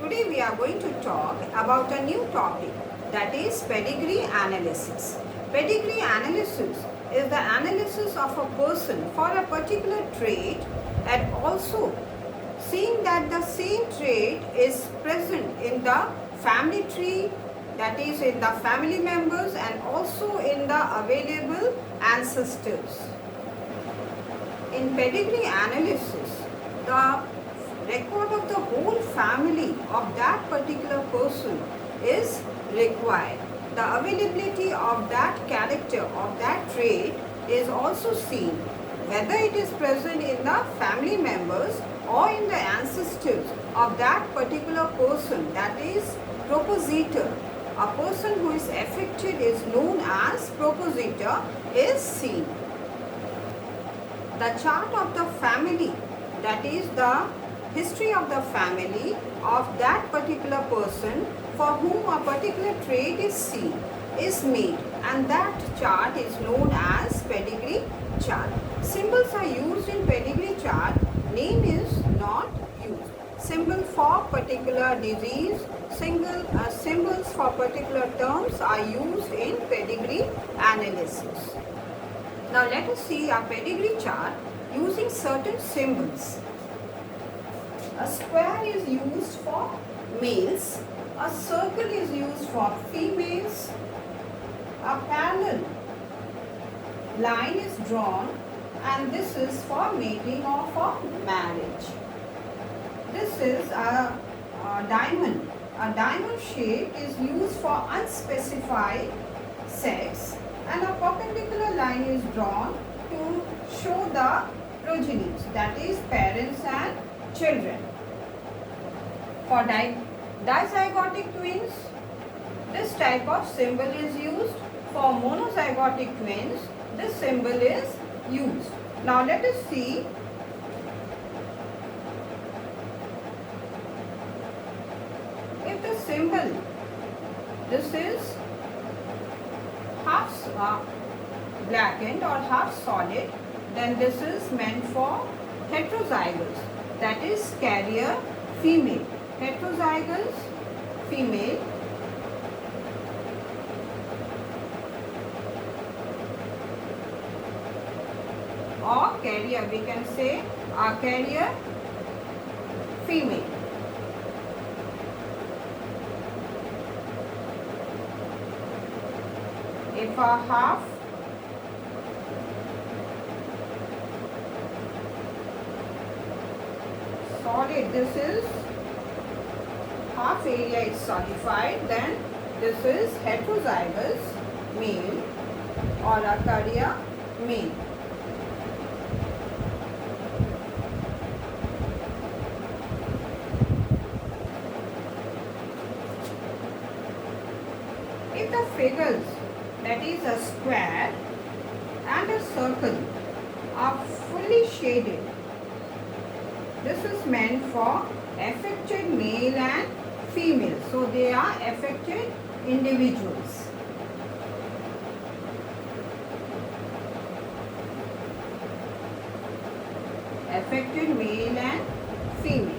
Today we are going to talk about a new topic, that is pedigree analysis. Pedigree analysis is the analysis of a person for a particular trait and also seeing that the same trait is present in the family tree, that is in the family members and also in the available ancestors. In pedigree analysis, the record of the whole family of that particular person is required. The availability of that character, of that trait is also seen, whether it is present in the family members or in the ancestors of that particular person, that is propositor. A person who is affected is known as propositor is seen. The chart of the family, that is the history of the family of that particular person for whom a particular trait is seen, is made, and that chart is known as pedigree chart. Symbols are used in pedigree chart, name is not used. Symbol for particular disease, symbols for particular terms are used in pedigree analysis. Now let us see a pedigree chart using certain symbols. A square is used for males, a circle is used for females, a parallel line is drawn, and this is for mating or for marriage. This is a diamond. A diamond shape is used for unspecified sex, and a perpendicular line is drawn to show the progenies, that is parents and children. For dizygotic twins, this type of symbol is used. For monozygotic twins, this symbol is used. Now let us see if the symbol, this is half blackened or half solid, then this is meant for heterozygous, that is carrier female. Heterozygous female, or carrier, we can say a carrier female. If a half solid, this is half area is solidified, then this is heterozygous male or a carrier male. If the figures, that is a square and a circle, are fully shaded, this is meant for affected male and female. So they are affected individuals. Affected male and female.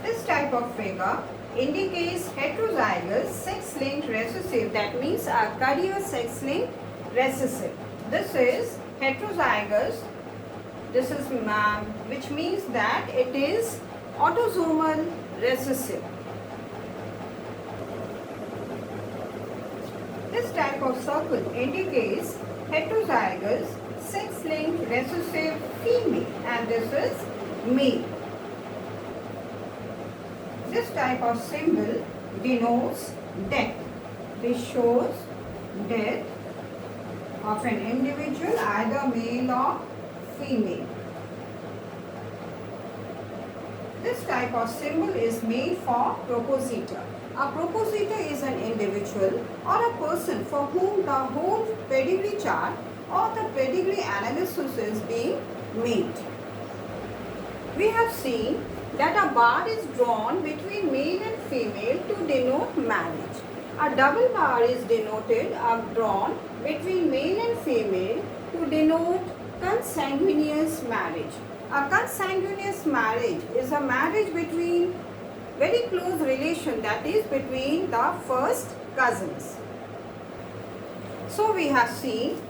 This type of figure indicates heterozygous sex-linked recessive, that means a carrier sex-linked recessive. This is heterozygous, this is which means that it is autosomal recessive. This type of circle indicates heterozygous sex-linked recessive female, and this is male. This type of symbol denotes death. This shows death of an individual, either male or female. This type of symbol is made for propositor. A propositor is an individual or a person for whom the whole pedigree chart or the pedigree analysis is being made. We have seen that a bar is drawn between male and female to denote marriage. A double bar is denoted or drawn between male and female to denote consanguineous marriage. A consanguineous marriage is a marriage between very close relation, that is between the first cousins. So we have seen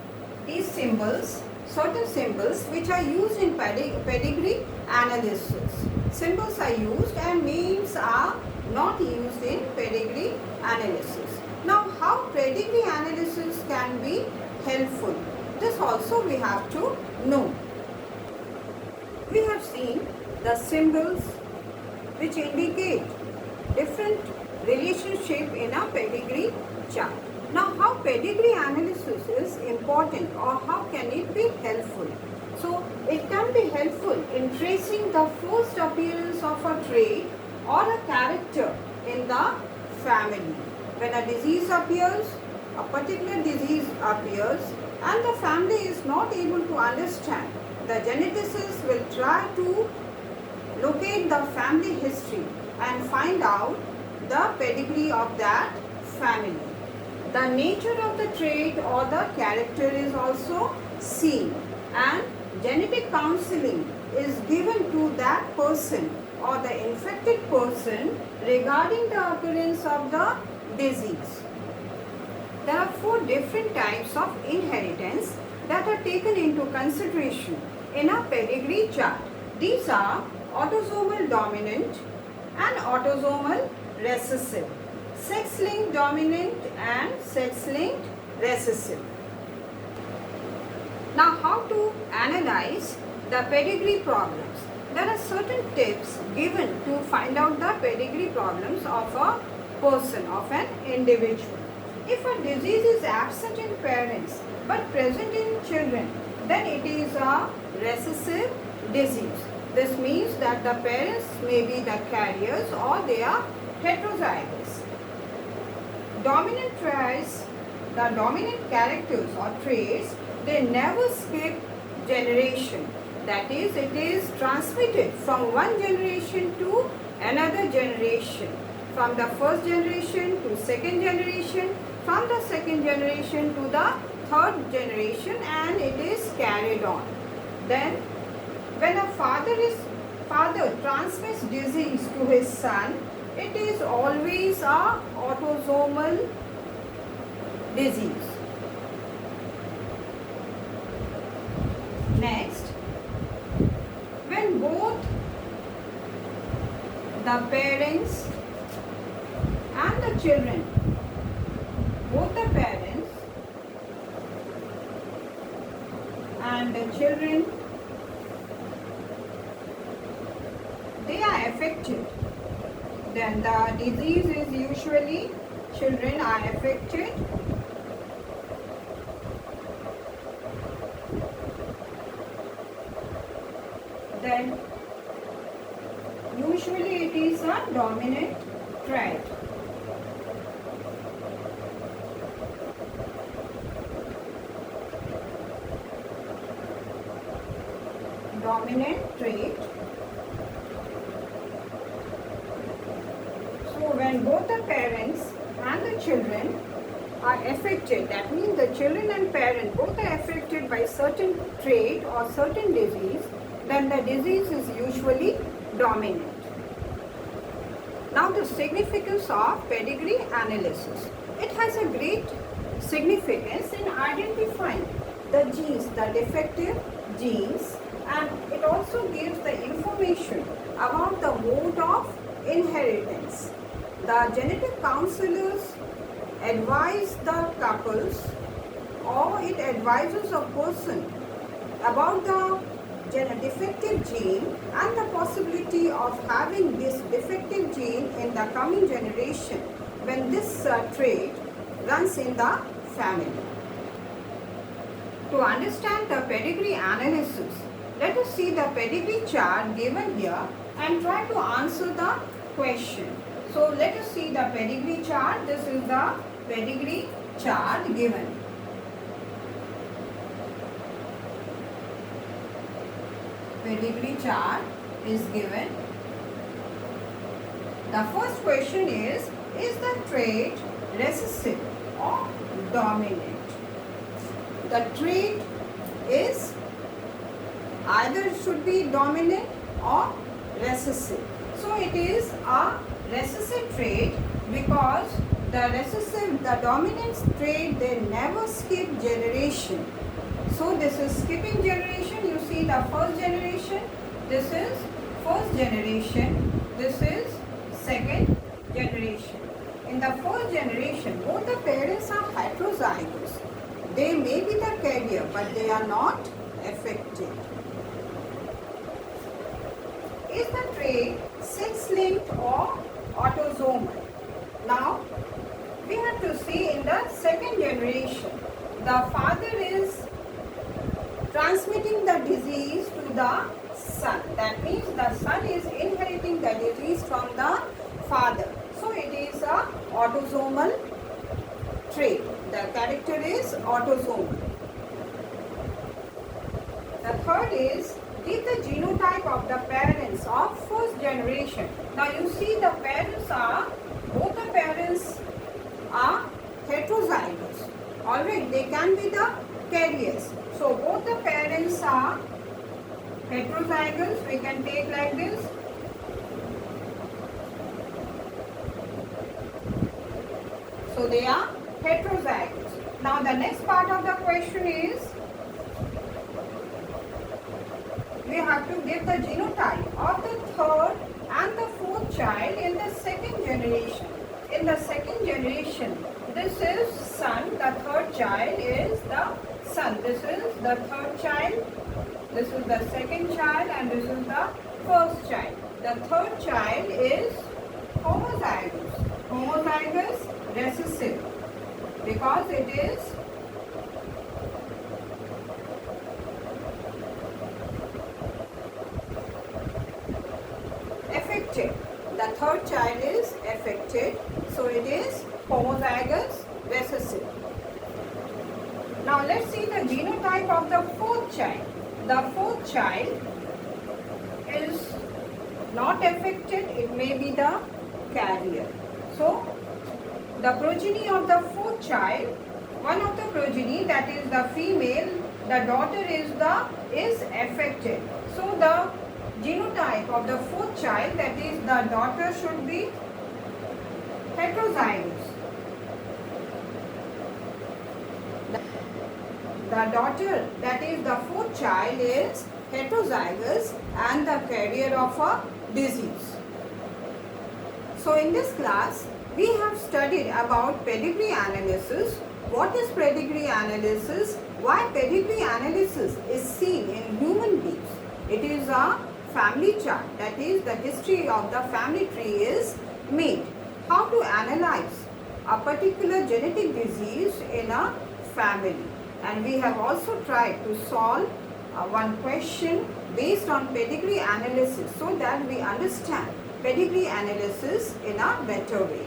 these symbols, certain symbols which are used in pedigree analysis. Symbols are used and names are not used in pedigree analysis. Now, how pedigree analysis can be helpful? This also we have to know. We have seen the symbols which indicate different relationship in a pedigree chart. Now, how pedigree analysis is important, or how can it be helpful? So, it can be helpful in tracing the first appearance of a trait or a character in the family. When a disease appears, a particular disease appears, and the family is not able to understand, the geneticist will try to locate the family history and find out the pedigree of that family. The nature of the trait or the character is also seen, and genetic counseling is given to that person or the infected person regarding the appearance of the disease. There are 4 different types of inheritance that are taken into consideration in a pedigree chart. These are autosomal dominant and autosomal recessive, sex-linked dominant and sex-linked recessive. Now, how to analyze the pedigree problems? There are certain tips given to find out the pedigree problems of a person, of an individual. If a disease is absent in parents but present in children, then it is a recessive disease. This means that the parents may be the carriers or they are heterozygous. Dominant traits, the dominant characters or traits, they never skip generation. That is, it is transmitted from one generation to another generation. From the first generation to second generation, from the second generation to the third generation, and it is carried on. Then, when a father transmits disease to his son, it is always a autosomal disease. Next, when both the parents and the children, both the parents and the children, they are affected, then the disease is usually children are affected. Then usually it is a dominant trait. Dominant trait. So when both the parents and the children are affected, that means the children and parent both are affected by certain trait or certain disease, then the disease is usually dominant. Now, the significance of pedigree analysis. It has a great significance in identifying the genes, the defective genes, and it also gives the information about the mode of inheritance. The genetic counselors advise the couples, or it advises a person about the defective gene and the possibility of having this defective gene in the coming generation when this trait runs in the family. To understand the pedigree analysis, let us see the pedigree chart given here and try to answer the question. So let us see the pedigree chart. This is the pedigree chart given. Pedigree chart is given. The first question is the trait recessive or dominant? The trait is Either it should be dominant or recessive. So it is a recessive trait because the dominant trait, they never skip generation. So this is skipping generation. You see the first generation, this is first generation, this is second generation. In the first generation, both the parents are heterozygous. They may be the carrier, but they are not affected. Is the trait sex-linked or autosomal? Now, we have to see in the second generation, the father is transmitting the disease to the son. That means the son is inheriting the disease from the father. So it is a autosomal trait. The character is autosomal. The third is, give the genotype of the parents of first generation. Now you see the parents are, both the parents are heterozygous. Alright, they can be the carriers. So both the parents are heterozygous. We can take like this. So they are heterozygous. Now the next part of the question is, we have to give the genotype of the third and the fourth child in the second generation. In the second generation, this is son, the third child is the son. This is the third child, this is the second child, and this is the first child. The third child is homozygous. Homozygous recessive because it is affected. The third child is affected, so it is homozygous recessive. Now let's see the genotype of the fourth child. The fourth child is not affected, it may be the carrier. So the progeny of the fourth child, one of the progeny, that is the female, the daughter is affected. So the genotype of the fourth child, that is the daughter, should be heterozygous. The daughter, that is the fourth child, is heterozygous and the carrier of a disease. So in this class, we have studied about pedigree analysis. What is pedigree analysis? Why pedigree analysis is seen in human beings? It is a family chart, that is the history of the family tree is made. How to analyze a particular genetic disease in a family. And we have also tried to solve one question based on pedigree analysis so that we understand pedigree analysis in a better way.